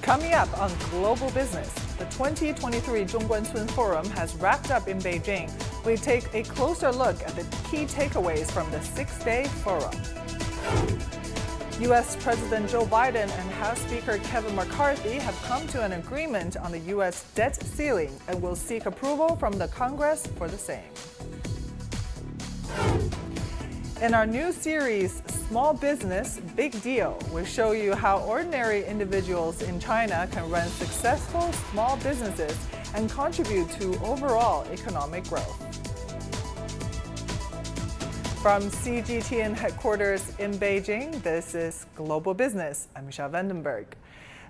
Coming up on Global Business, the 2023 Zhongguancun Forum has wrapped up in Beijing. We take a closer look at the key takeaways from the six-day forum. U.S. President Joe Biden and House Speaker Kevin McCarthy have come to an agreement on the U.S. debt ceiling and will seek approval from the Congress for the same. In our new series, Small Business, Big Deal, we show you how ordinary individuals in China can run successful small businesses and contribute to overall economic growth. From CGTN headquarters in Beijing, this is Global Business. I'm Michelle Vandenberg.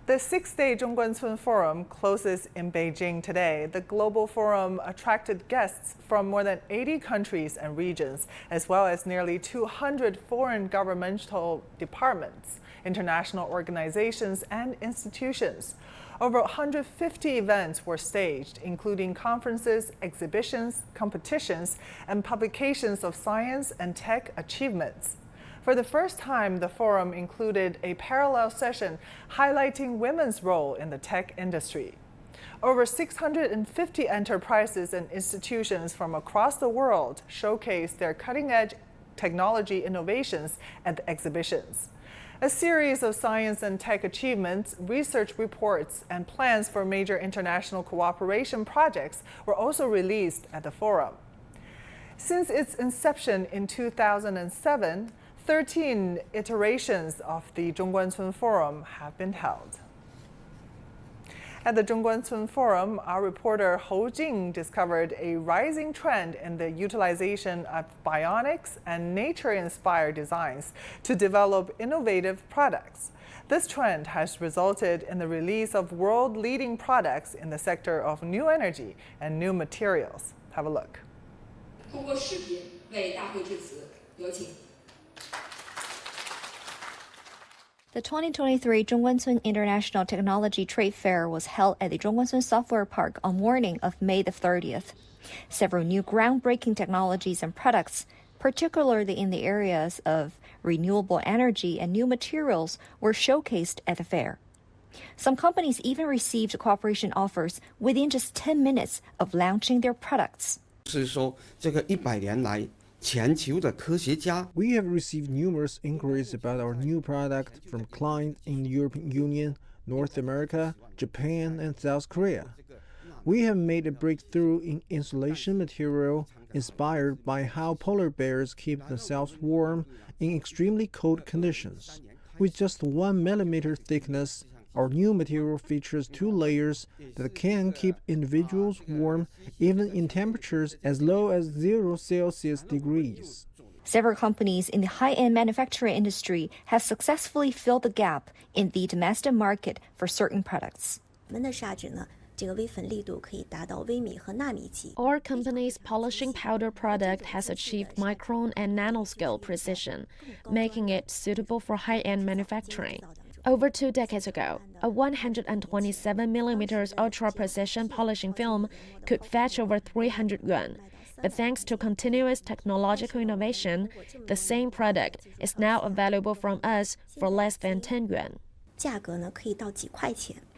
The six-day Zhongguancun Forum closes in Beijing today. The Global Forum attracted guests from more than 80 countries and regions, as well as nearly 200 foreign governmental departments, international organizations, and institutions. Over 150 events were staged, including conferences, exhibitions, competitions, and publications of science and tech achievements. For the first time, the forum included a parallel session highlighting women's role in the tech industry. Over 650 enterprises and institutions from across the world showcased their cutting-edge technology innovations at the exhibitions. A series of science and tech achievements, research reports, and plans for major international cooperation projects were also released at the forum. Since its inception in 2007, 13 iterations of the Zhongguancun Forum have been held. At the Zhongguancun Forum, our reporter Hou Jing discovered a rising trend in the utilization of bionics and nature-inspired designs to develop innovative products. This trend has resulted in the release of world-leading products in the sector of new energy and new materials. Have a look. 通过视频为大会致辞，有请。 The 2023 Zhongguancun International Technology Trade Fair was held at the Zhongguancun Software Park on morning of May the 30th. Several new groundbreaking technologies and products, particularly in the areas of renewable energy and new materials, were showcased at the fair. Some companies even received cooperation offers within just 10 minutes of launching their products. 是说这个100年来 We have received numerous inquiries about our new product from clients in the European Union, North America, Japan, and South Korea. We have made a breakthrough in insulation material inspired by how polar bears keep themselves warm in extremely cold conditions. With just 1 millimeter thickness, our new material features 2 layers that can keep individuals warm even in temperatures as low as 0 Celsius degrees. Several companies in the high-end manufacturing industry have successfully filled the gap in the domestic market for certain products. Our company's polishing powder product has achieved micron and nanoscale precision, making it suitable for high-end manufacturing. Over 2 decades ago, a 127mm ultra-precision polishing film could fetch over 300 yuan. But thanks to continuous technological innovation, the same product is now available from us for less than 10 yuan.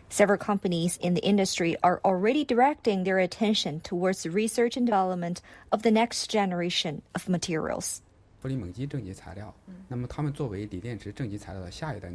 Several companies in the industry are already directing their attention towards the research and development of the next generation of materials. 氟利锰基正极材料，那么它们作为锂电池正极材料的下一代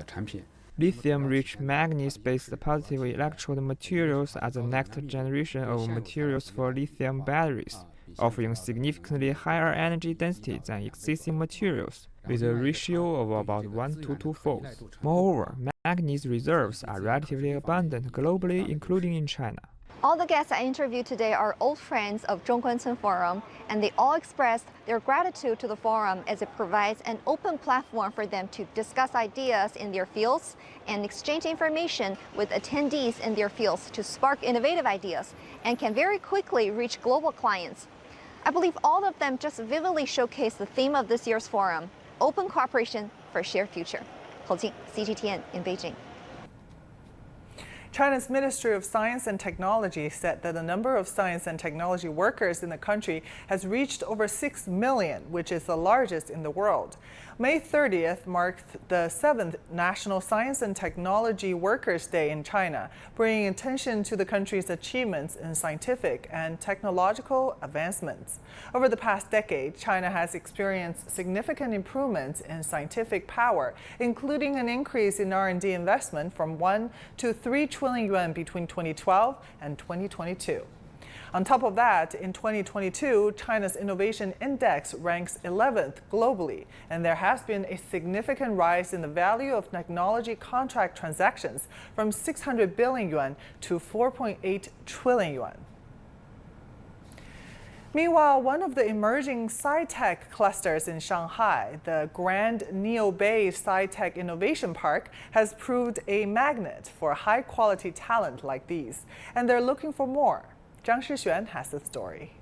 产品。 Lithium-rich manganese-based positive electrode materials are the next generation of materials for lithium batteries, offering significantly higher energy density than existing materials, with a ratio of about 1 to 2-fold. Moreover, manganese reserves are relatively abundant globally, including in China. All the guests I interviewed today are old friends of Zhongguancun Forum, and they all expressed their gratitude to the forum as it provides an open platform for them to discuss ideas in their fields and exchange information with attendees in their fields to spark innovative ideas and can very quickly reach global clients. I believe all of them just vividly showcase the theme of this year's forum, open cooperation for a shared future. Hou Jing, CGTN in Beijing. China's Ministry of Science and Technology said that the number of science and technology workers in the country has reached over 6 million, which is the largest in the world. May 30th marked the 7th National Science and Technology Workers' Day in China, bringing attention to the country's achievements in scientific and technological advancements. Over the past decade, China has experienced significant improvements in scientific power, including an increase in R&D investment from 1 to 3 trillion yuan between 2012 and 2022. On top of that, in 2022, China's Innovation Index ranks 11th globally, and there has been a significant rise in the value of technology contract transactions from 600 billion yuan to 4.8 trillion yuan. Meanwhile, one of the emerging sci-tech clusters in Shanghai, the Grand Neo Bay Sci-Tech Innovation Park, has proved a magnet for high-quality talent like these, and they're looking for more. Zhang Shixuan has the story.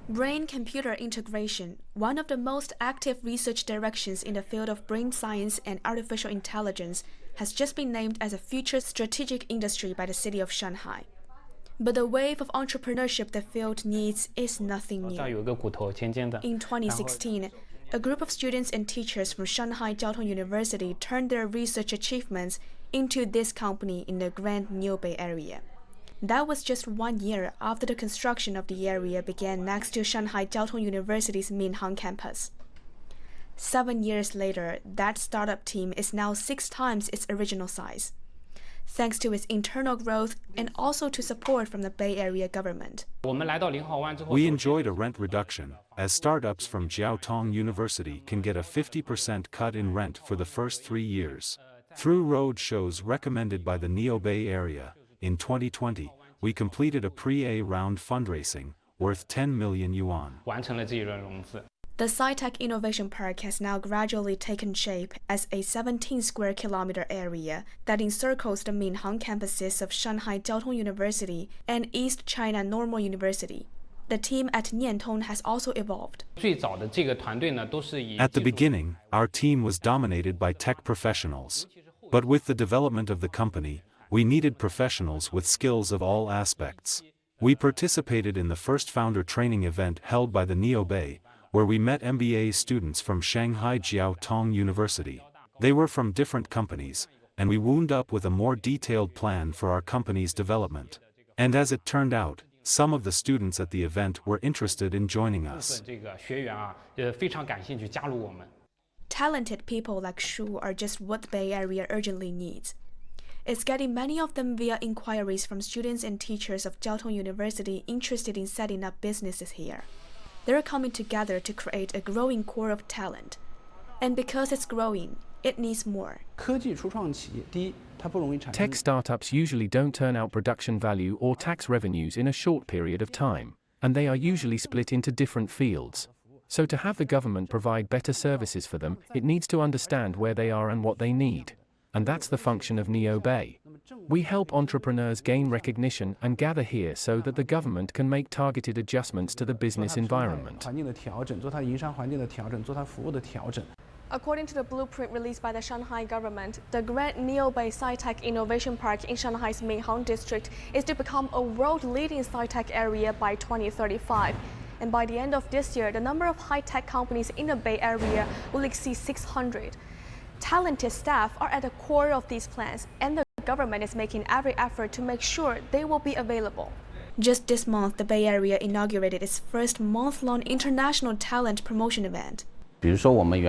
Brain-computer integration, one of the most active research directions in the field of brain science and artificial intelligence, has just been named as a future strategic industry by the city of Shanghai. But the wave of entrepreneurship the field needs is nothing new. In 2016, a group of students and teachers from Shanghai Jiaotong University turned their research achievements into this company in the Grand Neo Bay area. That was just 1 year after the construction of the area began next to Shanghai Jiaotong University's Minhang campus. 7 years later, that startup team is now 6 times its original size, thanks to its internal growth and also to support from the Bay Area government. We enjoyed a rent reduction, as startups from Jiaotong University can get a 50% cut in rent for the first 3 years. Through road shows recommended by the Neo Bay Area, in 2020, we completed a pre-A round fundraising, worth 10 million yuan. The Sci-Tech Innovation Park has now gradually taken shape as a 17 square kilometer area that encircles the Minhang campuses of Shanghai Jiaotong University and East China Normal University. The team at Niantong has also evolved. At the beginning, our team was dominated by tech professionals. But with the development of the company, we needed professionals with skills of all aspects. We participated in the first founder training event held by the Neo Bay, where we met MBA students from Shanghai Jiaotong University. They were from different companies, and we wound up with a more detailed plan for our company's development. And as it turned out, some of the students at the event were interested in joining us. Talented people like Shu are just what the Bay Area urgently needs. It's getting many of them via inquiries from students and teachers of Jiaotong University interested in setting up businesses here. They're coming together to create a growing core of talent. And because it's growing, it needs more. Tech startups usually don't turn out production value or tax revenues in a short period of time, and they are usually split into different fields. So to have the government provide better services for them, it needs to understand where they are and what they need. And that's the function of Neo Bay. We help entrepreneurs gain recognition and gather here so that the government can make targeted adjustments to the business environment. According to the blueprint released by the Shanghai government, the Grand Neo Bay Sci-Tech Innovation Park in Shanghai's Minhang district is to become a world-leading sci-tech area by 2035. And by the end of this year, the number of high-tech companies in the Bay Area will exceed 600. Talented staff are at the core of these plans, and the government is making every effort to make sure they will be available. Just this month, the Bay Area inaugurated its first month-long international talent promotion event. Previously,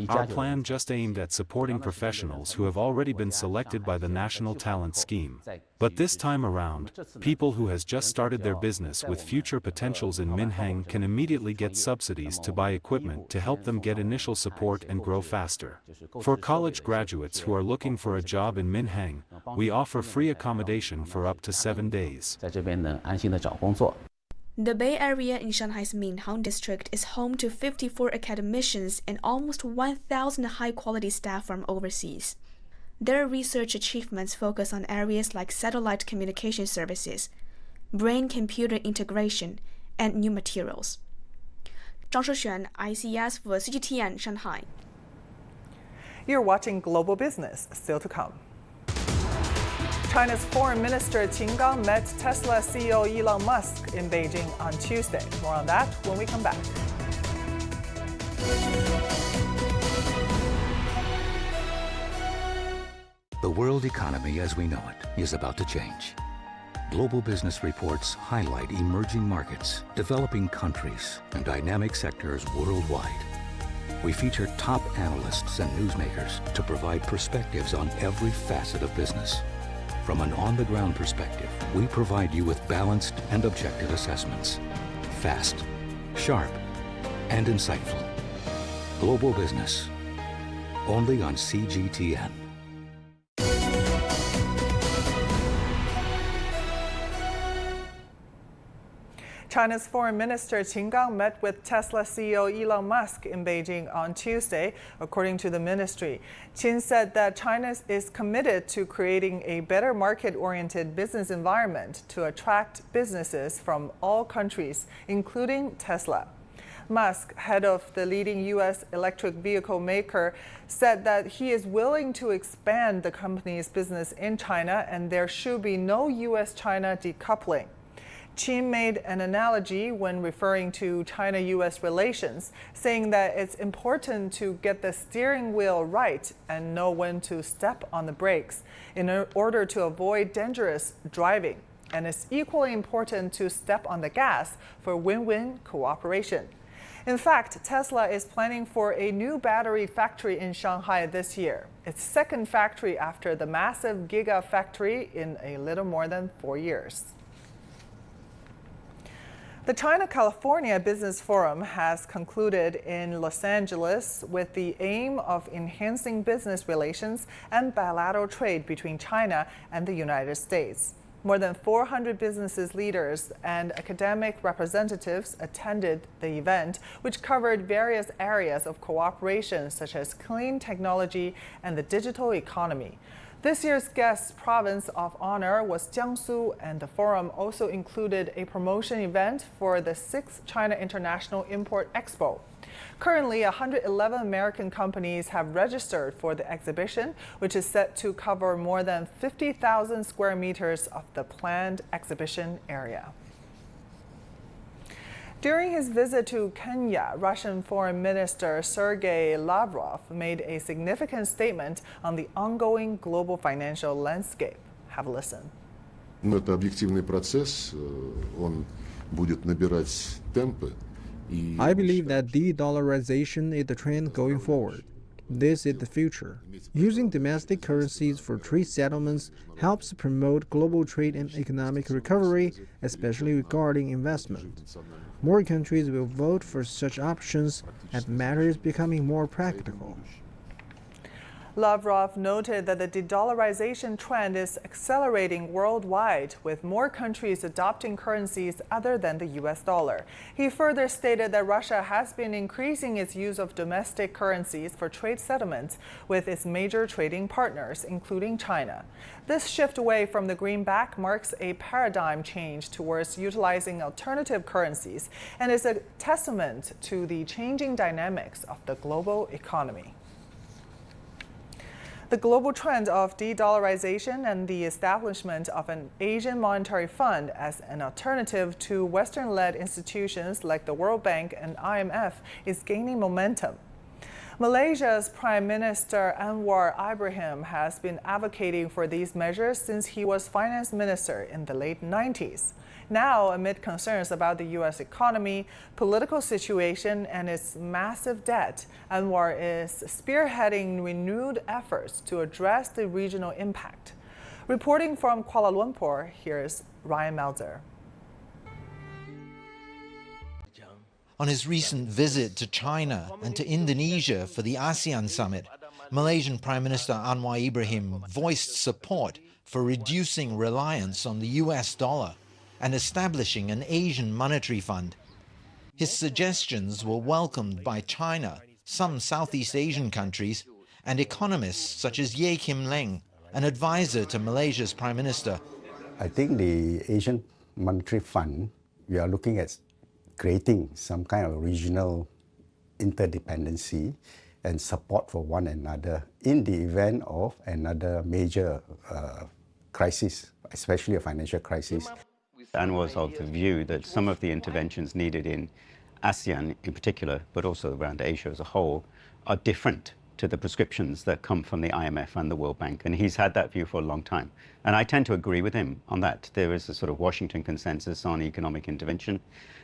our plan just aimed at supporting professionals who have already been selected by the National Talent Scheme. But this time around, people who has just started their business with future potentials in Minhang can immediately get subsidies to buy equipment to help them get initial support and grow faster. For college graduates who are looking for a job in Minhang, we offer free accommodation for up to 7 days. The Bay Area in Shanghai's Minhang district is home to 54 academicians and almost 1,000 high-quality staff from overseas. Their research achievements focus on areas like satellite communication services, brain-computer integration, and new materials. Zhang Shixuan, ICS for CGTN, Shanghai. You're watching Global Business, still to come. China's Foreign Minister Qin Gang met Tesla CEO Elon Musk in Beijing on Tuesday. More on that when we come back. The world economy as we know it is about to change. Global business reports highlight emerging markets, developing countries, and dynamic sectors worldwide. We feature top analysts and newsmakers to provide perspectives on every facet of business. From an on-the-ground perspective, we provide you with balanced and objective assessments. Fast, sharp, and insightful. Global Business. Only on CGTN. China's Foreign Minister Qin Gang met with Tesla CEO Elon Musk in Beijing on Tuesday, according to the ministry. Qin said that China is committed to creating a better market-oriented business environment to attract businesses from all countries, including Tesla. Musk, head of the leading U.S. electric vehicle maker, said that he is willing to expand the company's business in China and there should be no U.S.-China decoupling. Qin made an analogy when referring to China-U.S. relations, saying that it's important to get the steering wheel right and know when to step on the brakes in order to avoid dangerous driving. And it's equally important to step on the gas for win-win cooperation. In fact, Tesla is planning for a new battery factory in Shanghai this year, its second factory after the massive Gigafactory in a little more than 4 years. The China-California Business Forum has concluded in Los Angeles with the aim of enhancing business relations and bilateral trade between China and the United States. More than 400 business leaders and academic representatives attended the event, which covered various areas of cooperation such as clean technology and the digital economy. This year's guest province of honor was Jiangsu, and the forum also included a promotion event for the 6th China International Import Expo. Currently, 111 American companies have registered for the exhibition, which is set to cover more than 50,000 square meters of the planned exhibition area. During his visit to Kenya, Russian Foreign Minister Sergei Lavrov made a significant statement on the ongoing global financial landscape. Have a listen. Это объективный процесс, он будет набирать темпы. I believe that de-dollarization is the trend going forward. This is the future. Using domestic currencies for trade settlements helps promote global trade and economic recovery, especially regarding investment. More countries will vote for such options and matters becoming more practical. Lavrov noted that the de-dollarization trend is accelerating worldwide, with more countries adopting currencies other than the US dollar. He further stated that Russia has been increasing its use of domestic currencies for trade settlements with its major trading partners, including China. This shift away from the greenback marks a paradigm change towards utilizing alternative currencies and is a testament to the changing dynamics of the global economy. The global trend of de-dollarization and the establishment of an Asian monetary fund as an alternative to Western-led institutions like the World Bank and IMF is gaining momentum. Malaysia's Prime Minister Anwar Ibrahim has been advocating for these measures since he was finance minister in the late 90s. Now, amid concerns about the U.S. economy, political situation, and its massive debt, Anwar is spearheading renewed efforts to address the regional impact. Reporting from Kuala Lumpur, here's Ryan Melzer. On his recent visit to China and to Indonesia for the ASEAN summit, Malaysian Prime Minister Anwar Ibrahim voiced support for reducing reliance on the US dollar and establishing an Asian monetary fund. His suggestions were welcomed by China, some Southeast Asian countries, and economists such as Ye Kim Leng, an advisor to Malaysia's Prime Minister. I think the Asian Monetary Fund, we are looking at creating some kind of regional interdependency and support for one another in the event of another major crisis, especially a financial crisis. And was of the view that some of the interventions needed in ASEAN in particular, but also around Asia as a whole, are different to the prescriptions that come from the IMF and the World Bank. And he's had that view for a long time. And I tend to agree with him on that. There is a sort of Washington consensus on economic intervention,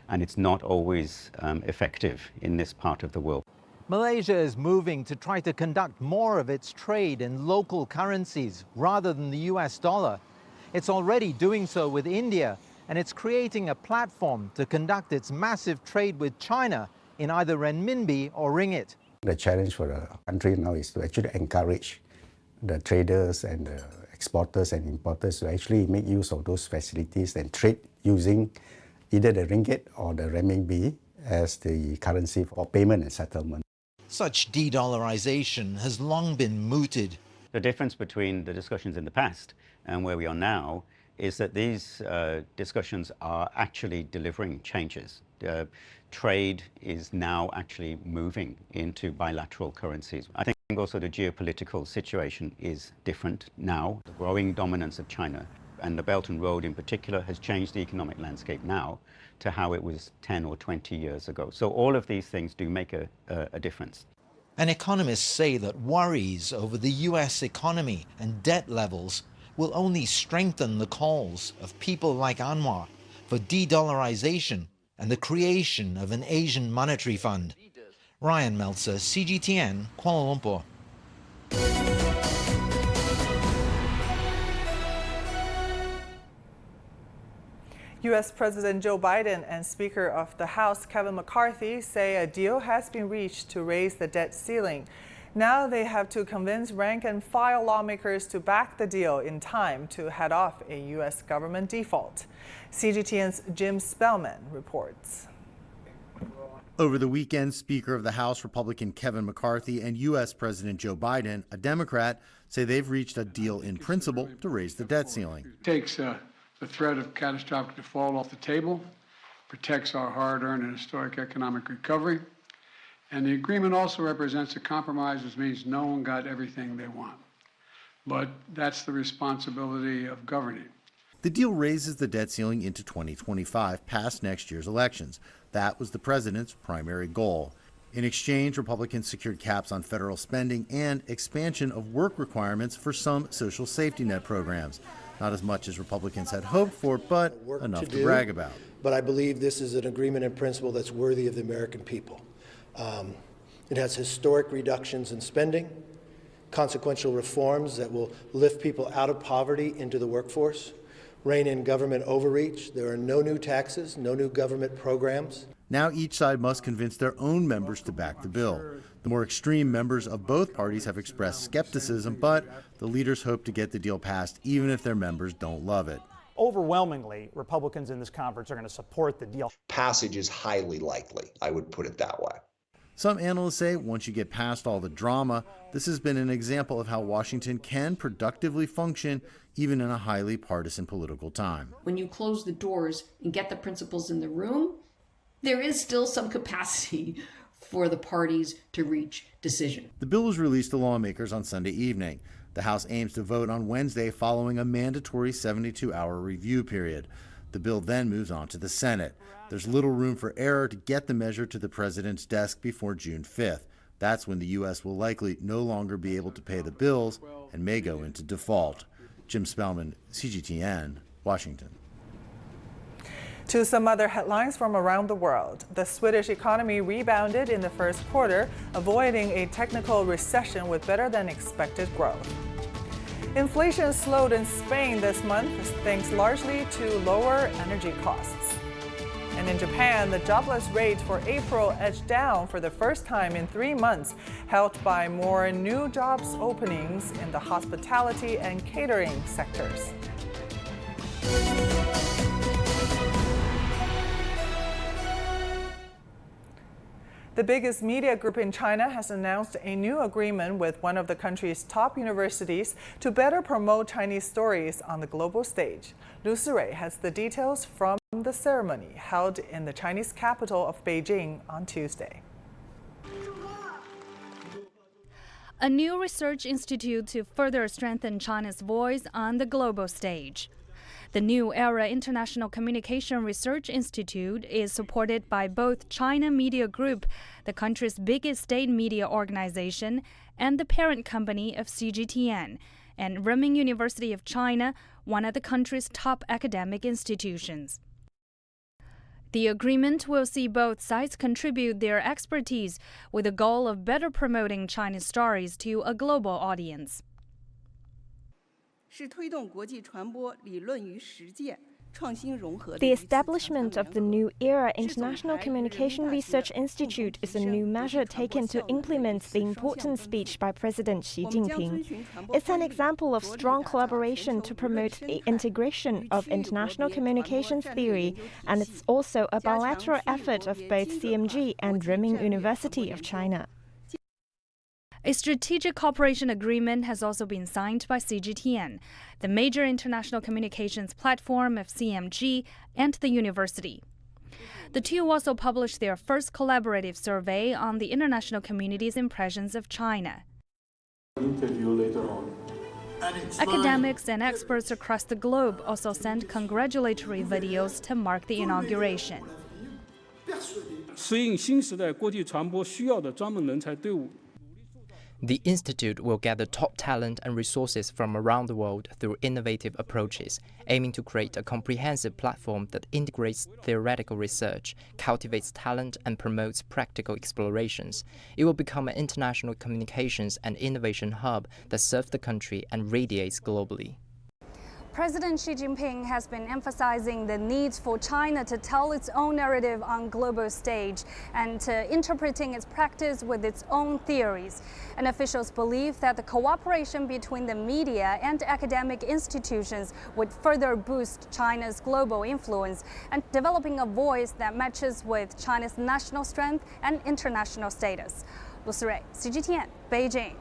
and it's not always effective in this part of the world. Malaysia is moving to try to conduct more of its trade in local currencies rather than the US dollar. It's already doing so with India, and it's creating a platform to conduct its massive trade with China in either renminbi or ringgit. The challenge for the country now is to actually encourage the traders and the exporters and importers to actually make use of those facilities and trade using either the ringgit or the renminbi as the currency for payment and settlement. Such de-dollarization has long been mooted. The difference between the discussions in the past and where we are now is that these discussions are actually delivering changes. Trade is now actually moving into bilateral currencies. I think also the geopolitical situation is different now. The growing dominance of China and the Belt and Road in particular has changed the economic landscape now to how it was 10 or 20 years ago. So all of these things do make a difference. And economists say that worries over the US economy and debt levels will only strengthen the calls of people like Anwar for de-dollarization and the creation of an Asian monetary fund. Ryan Meltzer, CGTN, Kuala Lumpur. U.S. President Joe Biden and Speaker of the House Kevin McCarthy say a deal has been reached to raise the debt ceiling. Now they have to convince rank-and-file lawmakers to back the deal in time to head off a U.S. government default. CGTN's Jim Spellman reports. Over the weekend, Speaker of the House Republican Kevin McCarthy and U.S. President Joe Biden, a Democrat, say they've reached a deal in principle to raise the debt ceiling. It takes the threat of catastrophic default off the table, protects our hard-earned and historic economic recovery, and the agreement also represents a compromise, which means no one got everything they want. But that's the responsibility of governing. The deal raises the debt ceiling into 2025, past next year's elections. That was the president's primary goal. In exchange, Republicans secured caps on federal spending and expansion of work requirements for some social safety net programs. Not as much as Republicans had hoped for, but enough to brag about. But I believe this is an agreement in principle that's worthy of the American people. It has historic reductions in spending, consequential reforms that will lift people out of poverty into the workforce, rein in government overreach. There are no new taxes, no new government programs. Now each side must convince their own members to back the bill. The more extreme members of both parties have expressed skepticism, but the leaders hope to get the deal passed even if their members don't love it. Overwhelmingly, Republicans in this conference are going to support the deal. Passage is highly likely, I would put it that way. Some analysts say once you get past all the drama, this has been an example of how Washington can productively function even in a highly partisan political time. When you close the doors and get the principals in the room, there is still some capacity for the parties to reach decision. The bill was released to lawmakers on Sunday evening. The House aims to vote on Wednesday following a mandatory 72-hour review period. The bill then moves on to the Senate. There's little room for error to get the measure to the president's desk before June 5th. That's when the U.S. will likely no longer be able to pay the bills and may go into default. Jim Spellman, CGTN, Washington. To some other headlines from around the world. The Swedish economy rebounded in the first quarter, avoiding a technical recession with better than expected growth. Inflation slowed in Spain this month, thanks largely to lower energy costs. And in Japan, the jobless rate for April edged down for the first time in 3 months, helped by more new jobs openings in the hospitality and catering sectors. The biggest media group in China has announced a new agreement with one of the country's top universities to better promote Chinese stories on the global stage. Lu Sirui has the details from the ceremony held in the Chinese capital of Beijing on Tuesday. a new research institute to further strengthen China's voice on the global stage. The New Era International Communication Research Institute is supported by both China Media Group, the country's biggest state media organization, and the parent company of CGTN, and Renmin University of China, one of the country's top academic institutions. The agreement will see both sides contribute their expertise with the goal of better promoting Chinese stories to a global audience. 是推动国际传播理论与实践 The establishment of the New Era International Communication Research Institute is a new measure taken to implement the important speech by President Xi Jinping. It's an example of strong collaboration to promote the integration of international communications theory, and it's also a bilateral effort of both CMG and Renmin University of China. A strategic cooperation agreement has also been signed by CGTN, the major international communications platform of CMG and the university. The two also published their first collaborative survey on the international community's impressions of China. Academics and experts across the globe also sent congratulatory videos to mark the inauguration. 适应新时代国际传播需要的专门人才队伍。 The institute will gather top talent and resources from around the world through innovative approaches, aiming to create a comprehensive platform that integrates theoretical research, cultivates talent, and promotes practical explorations. It will become an international communications and innovation hub that serves the country and radiates globally. President Xi Jinping has been emphasizing the need for China to tell its own narrative on global stage and to interpreting its practice with its own theories. And officials believe that the cooperation between the media and academic institutions would further boost China's global influence and developing a voice that matches with China's national strength and international status. Lu Sirui, CGTN, Beijing.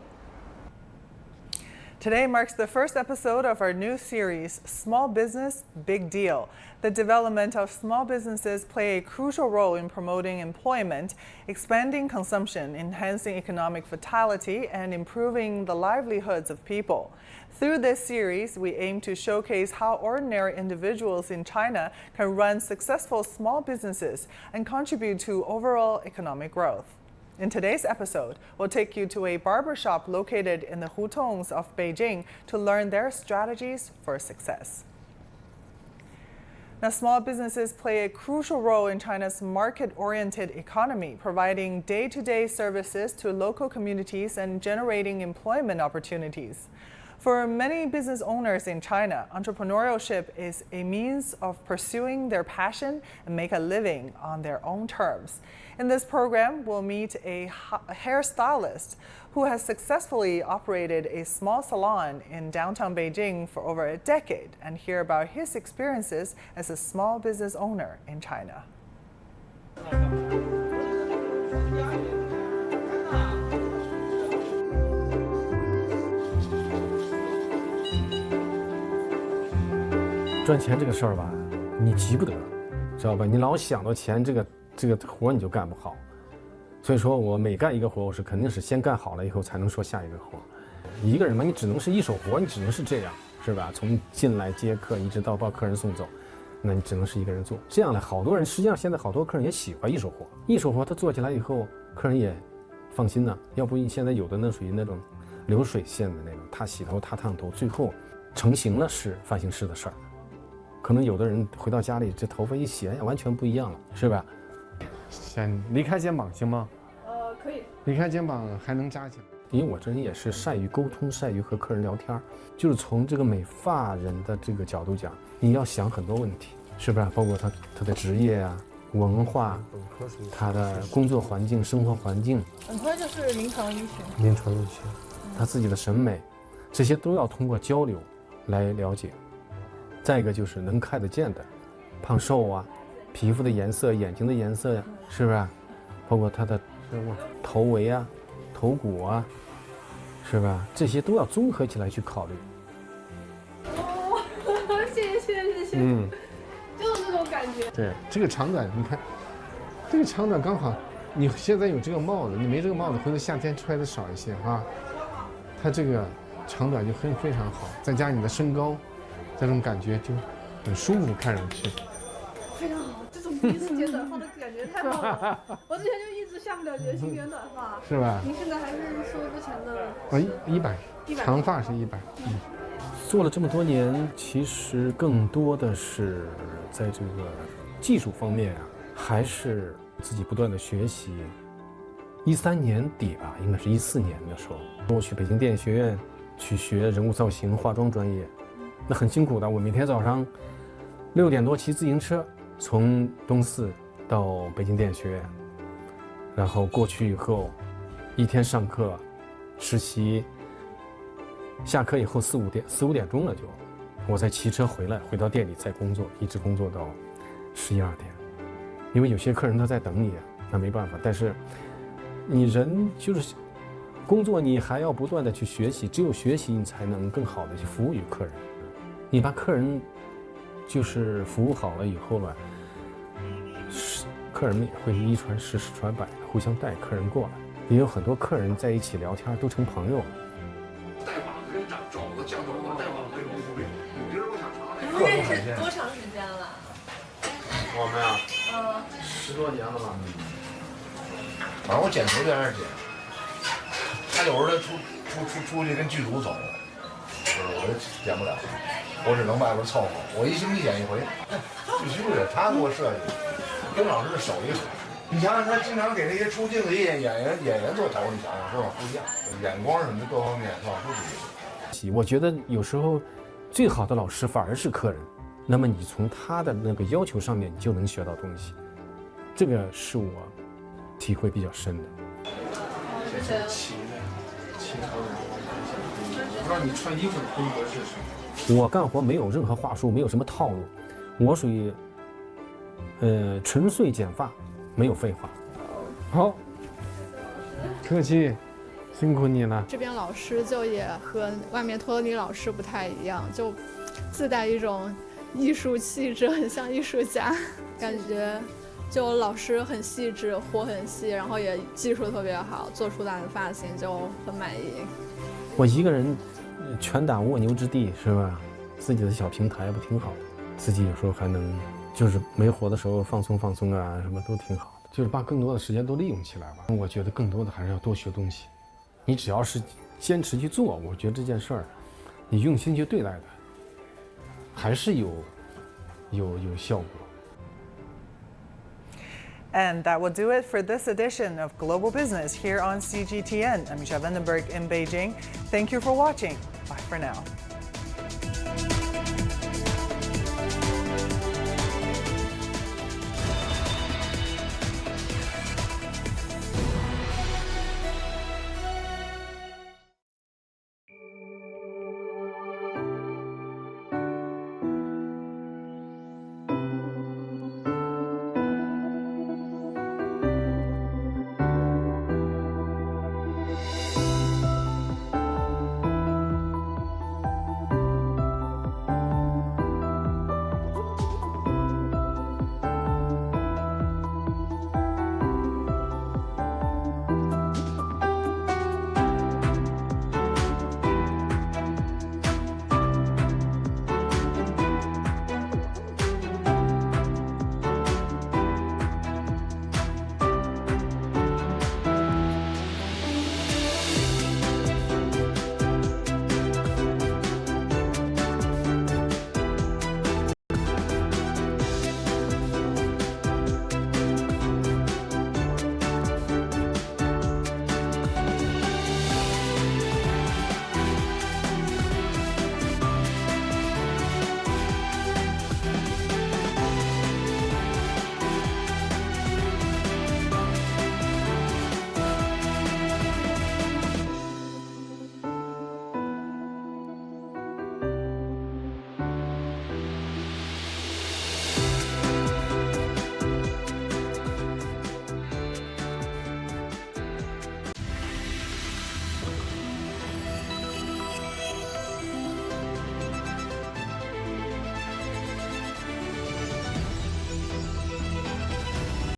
Today marks the first episode of our new series, Small Business, Big Deal. The development of small businesses play a crucial role in promoting employment, expanding consumption, enhancing economic vitality, and improving the livelihoods of people. Through this series, we aim to showcase how ordinary individuals in China can run successful small businesses and contribute to overall economic growth. In today's episode, we'll take you to a barbershop located in the hutongs of Beijing to learn their strategies for success. Now, small businesses play a crucial role in China's market-oriented economy, providing day-to-day services to local communities and generating employment opportunities. For many business owners in China, entrepreneurship is a means of pursuing their passion and make a living on their own terms. In this program, we'll meet a hairstylist who has successfully operated a small salon in downtown Beijing for over a decade and hear about his experiences as a small business owner in China. 赚钱这个事儿吧，你急不得，知道吧？你老想到钱，这个活你就干不好。所以说我每干一个活，我是肯定是先干好了以后才能说下一个活。一个人嘛，你只能是一手活，你只能是这样，是吧？从进来接客一直到把客人送走，那你只能是一个人做。这样呢，好多人实际上现在好多客人也喜欢一手活，一手活他做起来以后，客人也放心呢。要不现在有的那属于那种流水线的那种，他洗头他烫头，最后成型了是发型师的事儿。 可能有的人回到家里，这头发一洗，哎，完全不一样了，是吧？先离开肩膀行吗？可以。离开肩膀还能扎起来。因为我这人也是善于沟通，善于和客人聊天，就是从这个美发人的这个角度讲，你要想很多问题，是不是？包括他的职业啊、文化、他的工作环境、生活环境。他就是临床医学。临床医学，他自己的审美，这些都要通过交流来了解。 再一个就是能看得见的，胖瘦啊，皮肤的颜色、眼睛的颜色呀，是不是？包括他的头围啊、头骨啊，是吧？这些都要综合起来去考虑。哦，谢谢。就是这种感觉。对，这个长短，你看，这个长短刚好。你现在有这个帽子，你没这个帽子，回头夏天揣的少一些啊。它这个长短就非常好，再加你的身高，这种感觉就很舒服，看上去。非常好，这种第一次剪短发的感觉太棒了。我之前就一直下不了决心剪短发。是吧？您现在还是说之前的？ 100，长发是100。做了这么多年，其实更多的是在这个技术方面啊，还是自己不断的学习。13年底吧，应该是14年的时候，我去北京电影学院去学人物造型、化妆专业，那很辛苦的。我每天早上6点多骑自行车从东四到北京电影学院，然后过去以后，一天上课、实习。下课以后4、5点钟了就，我再骑车回到店里再工作，一直工作到11、12点。因为有些客人他在等你，那没办法。但是你人就是工作，你还要不断的去学习，只有学习你才能更好的去服务于客人。你把客人就是服务好了以后吧，客人们也会一传十，十传百，互相带客人过来。也有很多客人在一起聊天，都成朋友了。你们认识多长时间了？我们啊，10多年了吧。反正我剪头就爱剪，他有时候他出去跟剧组走，我就剪不了，我只能外边凑合。我1星期剪1回，必须的，他给我设计，跟老师的手艺好。你想想，他经常给那些出镜的演员做头，你想想是吧？不一样，眼光什么的各方面是吧？都不一样。我觉得有时候最好的老师反而是客人，那么你从他的那个要求上面，你就能学到东西。这个是我体会比较深的。这是旗头，我不知道你穿衣服的风格是什么？我干活没有任何话术，没有什么套路，我属于纯粹剪发，没有废话。好，客气。辛苦你了。这边老师就也和外面托尼老师不太一样，就自带一种艺术气质，很像艺术家，感觉就老师很细致，活很细，然后也技术特别好，做出来的发型就很满意。我一个人拳打卧牛之地是吧？自己的小平台不挺好的？自己有时候还能就是没活的时候放松放松啊，什么都挺好的。就是把更多的时间都利用起来吧。我觉得更多的还是要多学东西。你只要是坚持去做，我觉得这件事儿，你用心去对待的，还是有效果。And that will do it for this edition of Global Business here on CGTN. I'm Misha Vandenberg in Beijing. Thank you for watching. Bye for now.